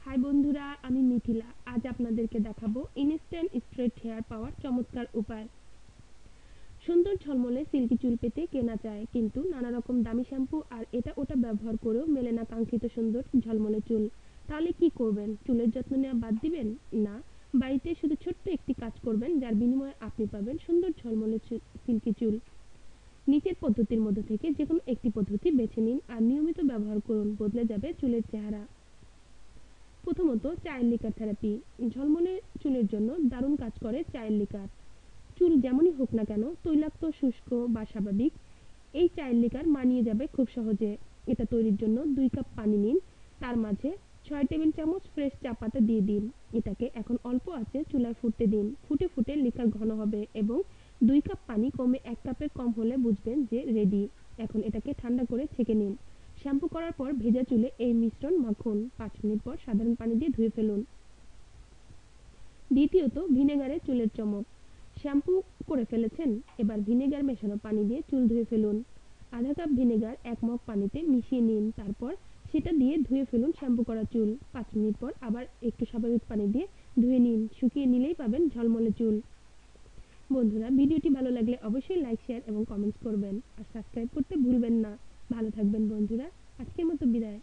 High বন্ধুরা, আমি মিথিলা। আজ আপনাদেরকে দেখাবো ইনস্ট্যান্ট স্ট্রেট হেয়ার পাওয়ার চমৎকার উপায়। সুন্দর ঝলমলে সিল্কি চুল পেতে কেনা চায়, কিন্তু নানা রকম দামি শ্যাম্পু আর এটা ওটা ব্যবহার করেও মেলে না কাঙ্ক্ষিত সুন্দর ঝলমলে চুল। তাহলে কি করবেন? চুলের যত্ন নেওয়া বাদ দিবেন? না, বাড়িতে শুধু ছোট্ট একটি কাজ করবেন, যার বিনিময়ে আপনি পাবেন সুন্দর ঝলমলে সিল্কি চুল। নিচের পদ্ধতির মধ্যে থেকে যে কোনো একটি পদ্ধতি বেছে নিন আর নিয়মিত ব্যবহার করুন, বদলে যাবে চুলের চেহারা। প্রথমত, চায়ের লিকার থেরাপি। ঝলমলে চুলের জন্য দারুণ কাজ করে চায়ের লিকার। চুল যেমনই হোক না কেন, তৈলাক্ত, শুষ্ক বা স্বাভাবিক, এই চায়ের লিকার মানিয়ে যাবে খুব সহজে। এটা তৈরির জন্য 2 কাপ পানি নিন, তার মাঝে 6 টেবিল চামচ ফ্রেশ চা পাতা দিয়ে দিন। এটাকে এখন অল্প আঁচে চুলায় ফুটতে দিন। ফুটে ফুটে লিকার ঘন হবে এবং 2 কাপ পানি কমে 1 কাপের কম হলে বুঝবেন যে রেডি। এখন এটাকে ঠান্ডা করে ছেঁকে নিন। শ্যাম্পু করার পর ভেজা চুলে এই মিশ্রণ মাখুন। 5 মিনিট পর সাধারণ পানি দিয়ে ধুয়ে ফেলুন। দ্বিতীয়ত, ভিনেগারে চুলের চমক। শ্যাম্পু করে ফেলেছেন, এবার ভিনেগার মেশানো পানি দিয়ে চুল ধুয়ে ফেলুন। আধা কাপ ভিনেগার 1 মগ পানিতে মিশিয়ে নিন, তারপর সেটা দিয়ে ধুয়ে ফেলুন শ্যাম্পু করা চুল। 5 মিনিট পর আবার একটু স্বাভাবিক পানি দিয়ে ধুয়ে নিন। শুকিয়ে নিলেই পাবেন ঝলমলে চুল। বন্ধুরা, ভিডিওটি ভালো লাগলে অবশ্যই লাইক, শেয়ার এবং কমেন্টস করবেন আর সাবস্ক্রাইব করতে ভুলবেন না। ভালো থাকবেন বন্ধুরা, আজকের মতো বিদায়।